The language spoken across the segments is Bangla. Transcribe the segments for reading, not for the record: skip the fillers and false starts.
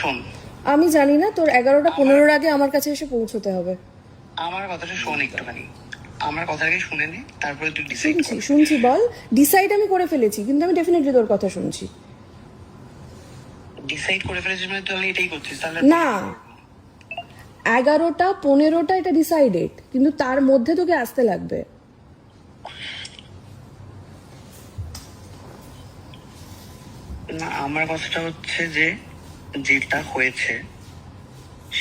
শোন, আমি জানি না, তোর 11টা 15-র আগে আমার কাছে এসে পৌঁছতে হবে। আমার কথাটা শোন একটুখানি, আমার কথাটাকে শুনে নে, তারপরে তুই ডিসাইড কর। শুনছি বল। ডিসাইড আমি করে ফেলেছি, কিন্তু আমি ডেফিনেটলি তোর কথা শুনছি। ডিসাইড করে ফেলেছিস মানে তুই এটাই করছিস তাহলে? না, 11টা 15টা এটা ডিসাইডেড, কিন্তু তার মধ্যে তোকে আসতে লাগবে। না, আমার কথাটা হচ্ছে যে যেটা হয়েছে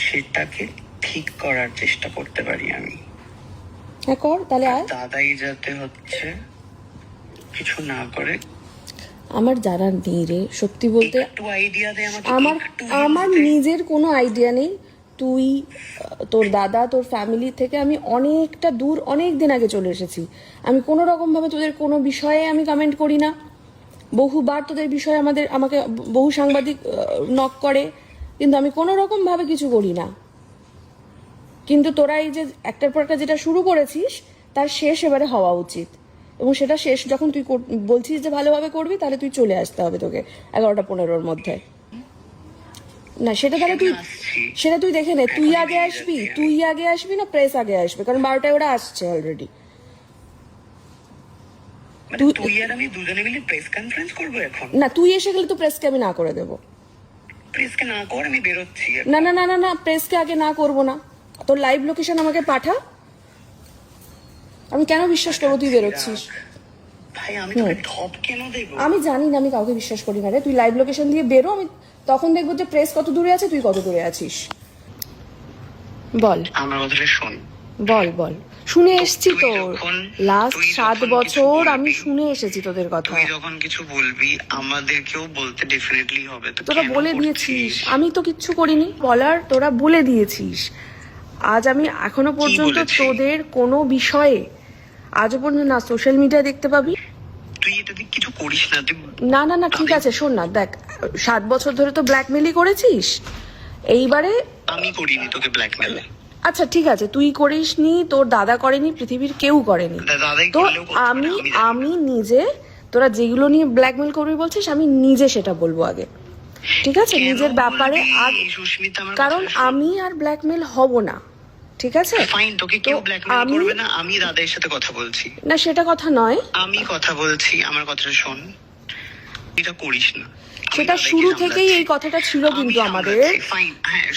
সেটাকে ঠিক করার চেষ্টা করতে পারি আমি। হ্যাঁ কর, তাহলে আয়। দাদাই যাতে হচ্ছে কিছু না করে। আমার জানা নেই রে, সত্যি বলতে। একটু আইডিয়া দে আমাকে। আমার নিজের কোনো আইডিয়া নেই। তুই, তোর দাদা, তোর ফ্যামিলি থেকে আমি অনেকটা দূর, অনেক দিন আগে চলে এসেছি। আমি কোনো রকমভাবে তোদের কোনো বিষয়ে আমি কমেন্ট করি না। বহুবার তোদের বিষয়ে আমাকে বহু সাংবাদিক নক করে, কিন্তু আমি কোনো রকমভাবে কিছু করি না। কিন্তু তোরা এই যে একটার পর একটা যেটা শুরু করেছিস, তার শেষ এবারে হওয়া উচিত। এবং সেটা শেষ যখন তুই বলছিস যে ভালোভাবে করবি, তাহলে তুই চলে আসতে হবে তোকে 11টা 15-র মধ্যে। না সেটা তাহলে তুই দেখে নে। তুই আগে আসবি না প্রেস আগে আসবে? কারণ 12টায় ওরা আসছে অলরেডি। তুই আর আমি দুজনে মিলে প্রেস কনফারেন্স করবো এখন? না, তুই এসে গেলে তো প্রেসকে আমি না করে দেবো। প্রেসকে না কর, আমি বেরোচ্ছি। না না না না না, প্রেসকে আগে না করবো না। তোর লাইভ লোকেশন আমাকে পাঠা। আমি কেন বিশ্বাস করবো তুই বেরোচ্ছিস? ভাই আমি তোকে ঠপ কেন দেব? আমি জানি না, আমি কাউকে বিশ্বাস করি না রে। তুই লাইভ লোকেশন দিয়ে বেরো, আমি তখন দেখবো যে প্রেস কত দূরে আছে, তুই কত দূরে আছিস। বল। আমার কথাটা শোন। বল। শুনে এসছি তো, লাস্ট 7 বছর আমি শুনে এসেছি তোদের কথা। তুই যখন কিছু বলবি আমাদেরকেও বলতে ডেফিনেটলি হবে। তোরা বলে দিয়েছিস, আমি তো কিচ্ছু করিনি বলার, তোরা বলে দিয়েছিস। আজ আমি এখনো পর্যন্ত তোদের কোনো বিষয়ে আজও পর্যন্ত না সোশ্যাল মিডিয়া দেখতে পাবি। তুই এটা কিছু করিস না। না না না, ঠিক আছে শোন না, দেখ 7 বছর ধরে তো ব্ল্যাকমেলই করেছিস। এইবারে আমি করিনি তোকে ব্ল্যাকমেল। আচ্ছা ঠিক আছে, তুই করিসনি, তোর দাদা করেনি, পৃথিবীর কেউ করেনি। তো আমি নিজে, তোরা যেগুলো নিয়ে ব্ল্যাকমেল করবি বলছিস, আমি নিজে সেটা বলবো আগে, ঠিক আছে? নিজের ব্যাপারে কারণ আমি আর ব্ল্যাকমেল হব না, ঠিক আছে? ফাইন, তোকে কেউ ব্ল্যাকমেল করবে না। আমি দাদার সাথে কথা বলছি। না সেটা কথা নয়, আমি কথা বলছি। আমার কথাটা শোন, এটা করিস না। সেটা শুরু থেকেই এই কথাটা ছিল, কিন্তু আমাদের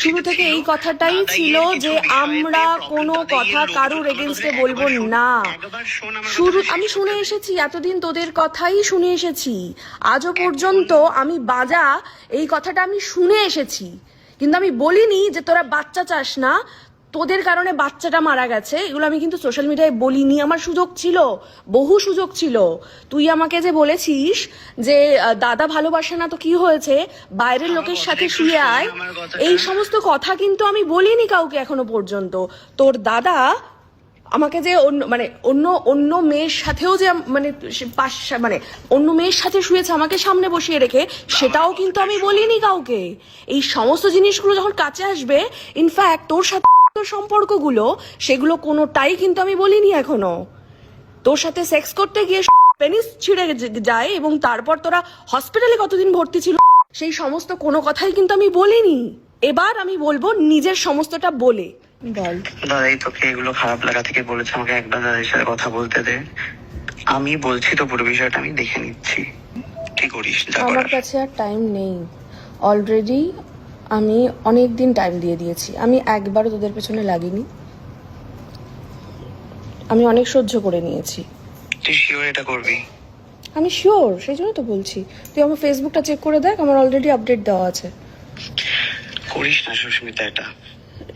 শুরু থেকে এই কথাটাই ছিল যে আমরা কোনো কথা কারুর এগেইনস্টে বলবো না। আমি শুনে এসেছি এতদিন, তোদের কথাই শুনে এসেছি আজও পর্যন্ত। আমি বাজা এই কথাটা আমি শুনে এসেছি, কিন্তু আমি বলিনি যে তোরা বাচ্চা চাস না, তোদের কারণে বাচ্চাটা মারা গেছে। এগুলো আমি কিন্তু সোশ্যাল মিডিয়ায় বলিনি। আমার সুযোগ ছিল, বহু সুযোগ ছিল। তুই আমাকে যে বলেছিস যে দাদা ভালোবাসে না তো কি হয়েছে, বাইরের লোকের সাথে শুয়ে আয়, এই সমস্ত কথা কিন্তু আমি বলিনি কাউকে এখনো পর্যন্ত। তোর দাদা আমাকে যে অন্য মেয়ের সাথেও যে মানে অন্য মেয়ের সাথে শুয়েছে আমাকে সামনে বসিয়ে রেখে, সেটাও কিন্তু আমি বলিনি কাউকে। এই সমস্ত জিনিসগুলো যখন কাছে আসবে, ইনফ্যাক্ট তোর সাথে সম্পর্কগুলো, সেগুলো কোনোটাই কিন্তু আমি বলিনি এখনো। তোর সাথে সেক্স করতে গিয়ে পেনিস ছিঁড়ে যায় এবং তারপর তোরা হসপিটালে কতদিন ভর্তি ছিল, সেই সমস্ত কোনো কথাই কিন্তু আমি বলিনি। এবার আমি বলবো নিজের সমস্তটা বলে। বল। দাদাই তোকে এগুলো খারাপ লাগা থেকে বলেছে আমাকে একবার দাদার সাথে কথা বলতে দে। আমি বলছি তো পুরো বিষয়টা আমি দেখে নিচ্ছি, কি করিস। আমার কাছে আর টাইম নেই, অলরেডি আমি অনেক দিন টাইম দিয়ে দিয়েছি। আমি একবারও তোদের পেছনে লাগিনি, আমি অনেক সহ্য করে নিয়েছি। তুই শিওর এটা করবি? আমি শিওর, সেই জন্য তো বলছি। তুই আমার ফেসবুকটা চেক করে দেখ, আমার অলরেডি আপডেট দেওয়া আছে। করিস না সুস্মিতা এটা।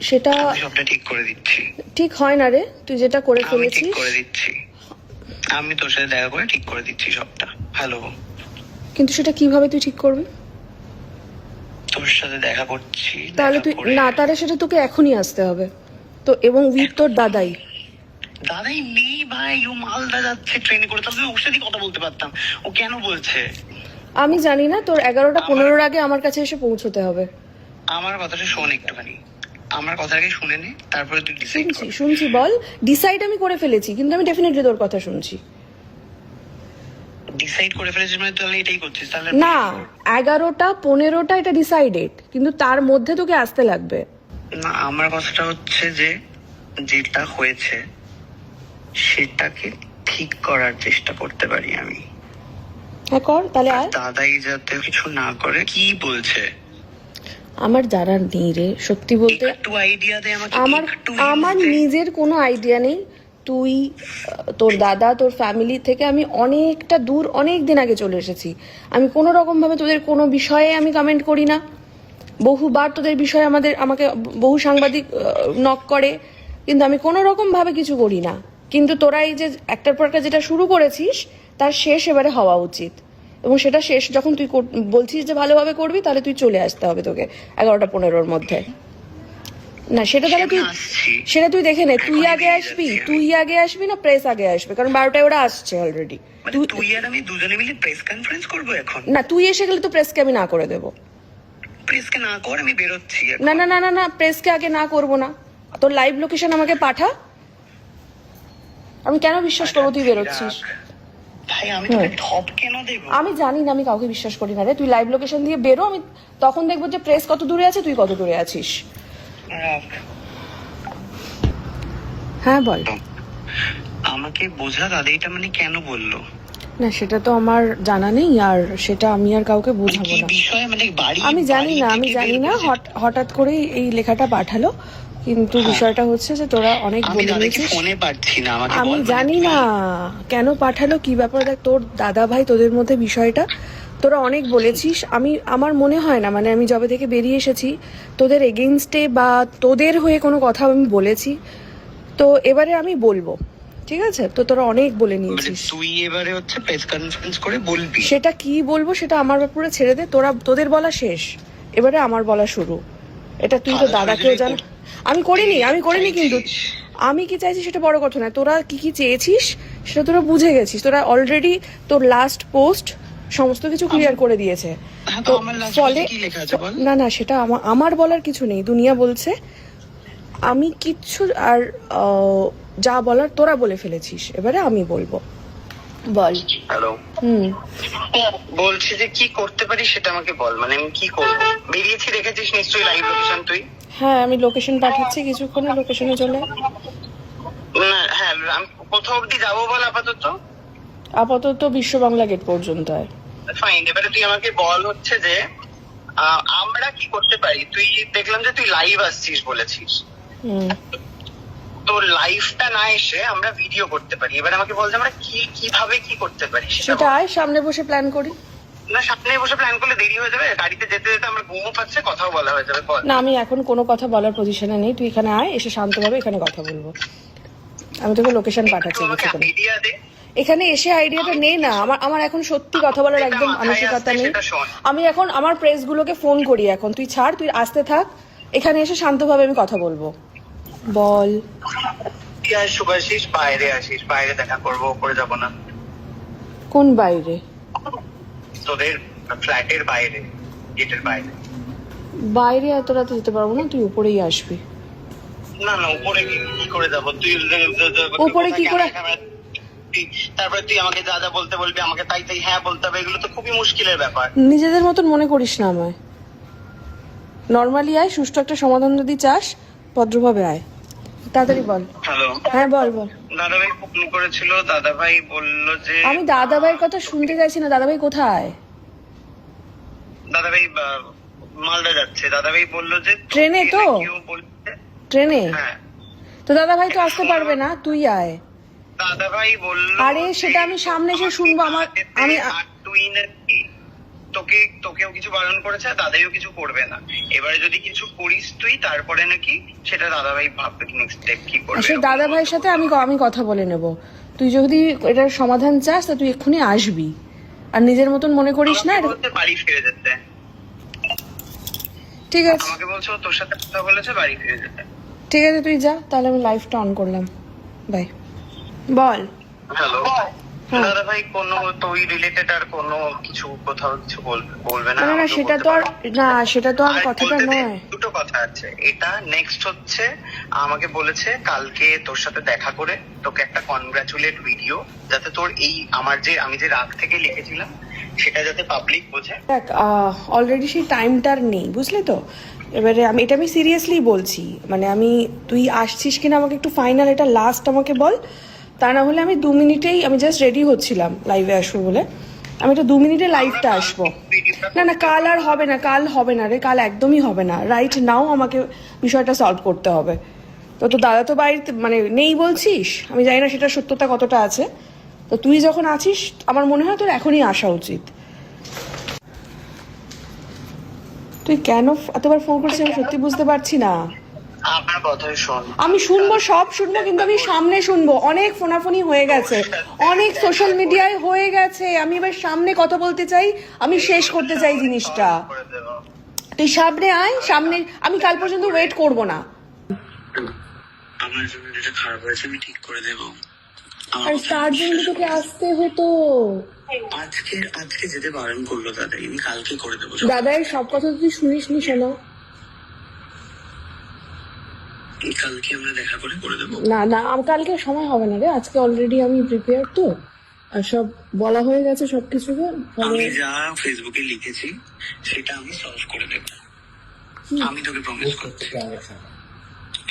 সেটা সবটা ঠিক করে দিচ্ছি। ঠিক হয় না রে, তুই যেটা করে ফেলেছিস। ঠিক করে দিচ্ছি, আমি তোর সাথে দেখা করে ঠিক করে দিচ্ছি সবটা। হ্যালো, কিন্তু সেটা কিভাবে তুই ঠিক করবি? তোর সাথে দেখা করছি। তাহলে তুই না, তাহলে সেটা তোকে এখনই আসতে হবে তো, এবং উইথ তোর দাদাই নেই ভাই, ও মালদা যাচ্ছে ট্রেনে করে, তাহলে ওর সাথে কথা বলতে পারতাম। ও কেন বলছে আমি জানি না। তোর 11টা 15-র আগে আমার কাছে এসে পৌঁছতে হবে। আমার কথাটা শোন একটুখানি, আমার কথাটাকে শুনে নে, তারপরে তুই ডিসাইড কর। শুনছি বল। ডিসাইড আমি করে ফেলেছি, কিন্তু আমি ডেফিনেটলি তোর কথা শুনছি। ডিসাইড করে ফেলেছিস মানে তাহলে এটাই করছিস তাহলে না 11টা 15টা এটা ডিসাইডেড, কিন্তু তার মধ্যে তোকে আসতে লাগবে। না আমার কথাটা হচ্ছে যে যেটা হয়েছে সেটাকে ঠিক করার চেষ্টা করতে পারি আমি। হ্যাঁ কর তাহলে আয়। দাদাই যাতে কিছু না করে। কি বলছে? আমার জানার নেই রে, সত্যি বলতে একটু আইডিয়া দে আমাকে। আমার নিজের কোনো আইডিয়া নেই। তুই তোর দাদা তোর ফ্যামিলি থেকে আমি অনেকটা দূর, অনেক দিন আগে চলে এসেছি। আমি কোনো রকম ভাবে তোদের কোনো বিষয়ে আমি কমেন্ট করি না। বহুবার তোদের বিষয়ে আমাকে বহু সাংবাদিক নক করে, কিন্তু আমি কোনো রকম ভাবে কিছু করি না। কিন্তু তোরা এই যে একটার পর একটা যেটা শুরু করেছিস তার শেষ এবারে হওয়া উচিত, এবং সেটা শেষ যখন তুই বলছিস যে ভালোভাবে করবি, তাহলে তুই চলে আসতে হবে তোকে 11টা 15-র মধ্যে। না সেটা তাহলে তুই দেখে নে, তুই আগে আসবি না প্রেস আগে আসবে, কারণ 12টায় ওরা আসছে অলরেডি। তুই আর আমি দুজনে মিলে প্রেস কনফারেন্স করবো এখন? না তুই এসে গেলে তো প্রেসকে আমি না করে দেবো। প্রেসকে না কর, আমি বেরোচ্ছি। না না না না না, প্রেসকে আগে না করবো না। তোর লাইভ লোকেশন আমাকে পাঠা, আমি কেন বিশ্বাস করবো তুই বেরোচ্ছিস? ভাই আমি তোকে ঠপ কেন দেব? আমি জানি না, আমি কাউকে বিশ্বাস করি না রে। তুই লাইভ লোকেশন দিয়ে বেরো, আমি তখন দেখবো যে প্রেস কত দূরে আছে, তুই কত দূরে আছিস। হ্যাঁ বল। আমাকে বোঝা দাদা এটা মানে কেন বললো? না সেটা তো আমার জানা নেই, আর সেটা আমি আর কাউকে বোঝাবো না। আমি জানি না হঠাৎ করে এই লেখাটা পাঠালো, কিন্তু বিষয়টা হচ্ছে যে তোরা অনেক বলে নিয়েছিস। আমি জানি না কেন পাঠালো, কি ব্যাপার। দেখ তোর দাদা ভাই তোদের মধ্যে বিষয়টা তোরা অনেক বলেছিস। আমার মনে হয় না, মানে আমি যবে থেকে বেরিয়ে এসেছি তোদের এগেইনস্টে বা তোদের হয়ে কোনো কথা আমি বলেছি। তো এবারে আমি বলবো, ঠিক আছে? তো তোরা অনেক বলে নিয়েছিস, তুই এবারে হচ্ছে প্রেস কনফারেন্স করে বলবি। সেটা কি বলবো সেটা আমার ব্যাপারে ছেড়ে দে। তোদের বলা শেষ, এবারে আমার বলা শুরু। এটা তুই তো দাদাকেও জান। আমি করিনি কিন্তু আমি কি চাইছি সেটা বড় কথা না। তোরা কি চেয়েছিস সেটা তোরা বুঝে গেছিস। তোরা অলরেডি তোর লাস্ট পোস্ট সমস্ত কিছু ক্লিয়ার করে দিয়েছে। তো ফলে না সেটা আমার বলার কিছু নেই, দুনিয়া বলছে। আমি কিচ্ছু আর যা বলার তোরা বলে ফেলেছিস, এবারে আমি বলবো। বল। হ্যালো। বলছি যে কি করতে পারি সেটা আমাকে বল, মানে আমি কি করবো? বেরিয়েছি দেখেছিস নিশ্চয়ই লাইভ লোকেশন তুই? হ্যাঁ আমি লোকেশন পাঠাচ্ছি, কিছুক্ষণে লোকেশনে চলে। হ্যাঁ আমি কোথাও অব্দি যাবো বল? আপাতত বিশ্ব বাংলা গেট পর্যন্ত। ফাইন, এবারে তুই আমাকে বল হচ্ছে যে আমরা কি করতে পারি। তুই দেখলাম যে তুই লাইভ আসছিস বলেছিস, তো লাইভটা না এসে আমরা ভিডিও করতে পারি। এবার আমাকে বল যে আমরা কিভাবে কি করতে পারি সেটা আয় সামনে বসে প্ল্যান করি। না সামনে বসে প্ল্যান করলে দেরি হয়ে যাবে, গাড়িতে যেতে যেতে আমার ঘুমও পাচ্ছে, কথাও বলা হয়ে যাবে। না আমি এখন কোনো কথা বলার পজিশনে নেই, তুই এখানে আয়, এসে শান্তভাবে এখানে কথা বলবো। আমি তোকে লোকেশন পাঠাচ্ছি। এখানে এসে আইডিয়াটা নে না, আমার এখন সত্যি কথা বলার একদম মানসিকতা নেই। আমি এখন আমার প্রেস গুলোকে ফোন করি এখন। তুই ছাড়, তুই আসতে থাক, এখানে এসে শান্তভাবে আমি কথা বলবো। বল। শুভাশিস বাইরে আসিস, বাইরে দেখা করবো, করে যাবো না? কোন বাইরে? তোদের ফ্ল্যাটের বাইরে, গেটের বাইরে। বাইরে এত রাতে যেতে পারবো না, তুই উপরেই আসবি। না উপরে কি করে যাবো? তুই উপরে কি করে? তারপরে তুই আমাকে যা যা বলতে বলবি, আমাকে তাই হ্যাঁ বলতে হবে, এগুলো তো খুবই মুশকিলের ব্যাপার। নিজেদের মতন মনে করিস না আমায়। নর্মালি আয়, সুষ্ঠু একটা সমাধান যদি চাস ভদ্রভাবে আয়। তাড়াতাড়ি বল। হ্যালো। হ্যাঁ বল। দাদাভাই ফোন করেছিল, দাদাভাই বললো যে আমি দাদাভাইয়ের কথা শুনতে চাইছি না। দাদাভাই কোথায়? দাদাভাই মালদা যাচ্ছে। দাদাভাই বললো যে ট্রেনে। তো ট্রেনে? হ্যাঁ। তো দাদাভাই তো আসতে পারবে না, তুই আয়। দাদাভাই বললো আরে সেটা আমি সামনে এসে শুনবো। আমি তুই নাকি তোকেও কিছু বারণ করেছে, দাদাইও কিছু করবে না। এবারে যদি কিছু করিস তুই, তারপরে নাকি সেটা দাদাভাই ভাববে নেক্সট স্টেপ কি করবে। সেই দাদাভাইয়ের সাথে আমি কথা বলে নেব। তুই যদি এটার সমাধান চাস তা তুই এক্ষুনি আসবি, আর নিজের মতন মনে করিস না। বাড়ি ফিরে যেতে। ঠিক আছে, আমাকে বলছো তোর সাথে কথা বলেছে, বাড়ি ফিরে যেতে। ঠিক আছে তুই যা, তাহলে আমি লাইভটা অন করলাম। বাই। বল। হ্যালো। হ্যাঁ। দাদা ভাই কোনো তুই রিলেটেড আর কোনো কিছু কোথাও কিছু বলবে না না না আমাকে সেটা বলতে তো আর পারো। না সেটা তো আর আর কথাটা বলতে দে, নয়। দুটো কথা আছে। এটা নেক্সট হচ্ছে, আমাকে বলেছে কালকে তোর সাথে দেখা করে তোকে একটা কনগ্রাচুলেট ভিডিও, যাতে তোর এই আমি যে রাগ থেকে লিখেছিলাম সেটা যাতে পাবলিক বোঝে। দেখ অলরেডি সেই টাইমটার নেই, বুঝলি তো। এবারে আমি সিরিয়াসলি বলছি, মানে তুই আসছিস কিনা আমাকে একটু ফাইনাল এটা লাস্ট আমাকে বল। তা না হলে আমি 2 মিনিটেই, আমি জাস্ট রেডি হচ্ছিলাম লাইভে আসবো বলে, আমি এটা 2 মিনিটে লাইভটা আসবো। না না কাল আর হবে না, কাল হবে না রে, কাল একদমই হবে না। রাইট নাও আমাকে বিষয়টা সলভ করতে হবে। তো দাদা তো বাড়িতে মানে নেই বলছিস, আমি জানি না সেটা সত্যতা কতটা আছে। তো তুই যখন আছিস আমার মনে হয় তোর এখনই আসা উচিত। তুই কেন এতবার ফোন করছিস আমি সত্যি বুঝতে পারছি না। আমার কথাই শোন। আমি শুনবো, সব শুনবো, কিন্তু আমি সামনে শুনবো। অনেক ফোনাফোনি হয়ে গেছে, অনেক সোশ্যাল মিডিয়ায় হয়ে গেছে, আমি এবার সামনে কথা বলতে চাই, আমি শেষ করতে চাই জিনিসটা। তুই সামনে আয়, সামনে। আমি কাল পর্যন্ত ওয়েট করব না। আমার জন্য যেটা খারাপ হয়েছে আমি ঠিক করে দেবো। আর তার জন্য তোকে আসতে হতো। আজকে যেতে বারণ করলো দাদা, আমি কালকে করে দেবো। দাদার সব কথা তুই শুনিস নি, শোনো। কালকে আমরা দেখা করে দেবো। না না কালকে সময় হবে না রে, আজকে অলরেডি আমি প্রিপেয়ার তো, আর সব বলা হয়ে গেছে সবকিছুকে। আমি যা ফেসবুকে লিখেছি সেটা আমি সলভ করে দেব, আমি তোকে প্রমিস করছি।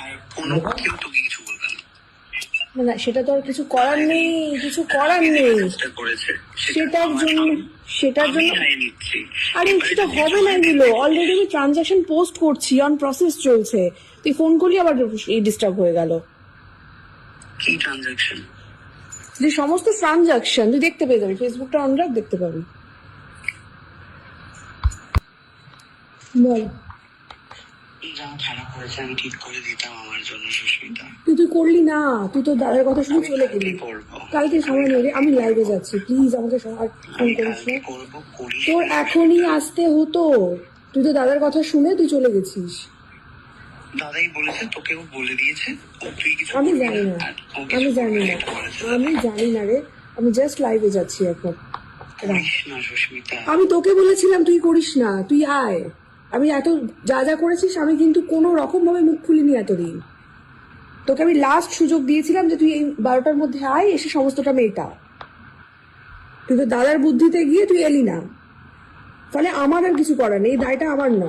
আর কোনো কেউ তোকে কিছু বলবে না। না সেটা তো আর কিছু করার নেই, কিছু করার নেই। সেটার জন্য আরে সেটা হবে না, এগুলো অলরেডি আমি ট্রানজাকশন পোস্ট করছি, অন প্রসেস চলছে। তুই ফোন করলি আবার ডিস্টার্ব হয়ে গেল। কি ট্রানজাকশন? তুই সমস্ত ট্রানজাকশন তুই দেখতে পেয়ে যাবি, ফেসবুকটা অন রাখ, দেখতে পাবি। বল। যা খারাপ হয়েছে আমি ঠিক করে দিতাম আমার জন্য সুস্মিতা। তুই করলি না, তুই তো দাদার কথা শুনে চলে গেলি। কালকে সময় নেই রে, আমি লাইভে যাচ্ছি, প্লিজ আমাকে ফোন করিস না। তোর এখনই আসতে হতো, তুই তো দাদার কথা শুনে তুই চলে গেছিস। দাদাই বলেছে, তোকেও বলে দিয়েছে। আমি জানি না, আমি জানি না রে, আমি জাস্ট লাইভে যাচ্ছি এখন। আমি তোকে বলেছিলাম তুই করিস না, তুই আয়। আমি এত যা যা করেছিস আমি কিন্তু কোনো রকম ভাবে মুখ খুলিনি এতদিন। তোকে আমি লাস্ট সুযোগ দিয়েছিলাম যে তুই এই 12টার মধ্যে আয়, এসে সমস্তটা মেটা। তুই তো দাদার বুদ্ধিতে গিয়ে তুই এলি না, ফলে আমার আর কিছু করার নেই, এই দায়টা আমার না।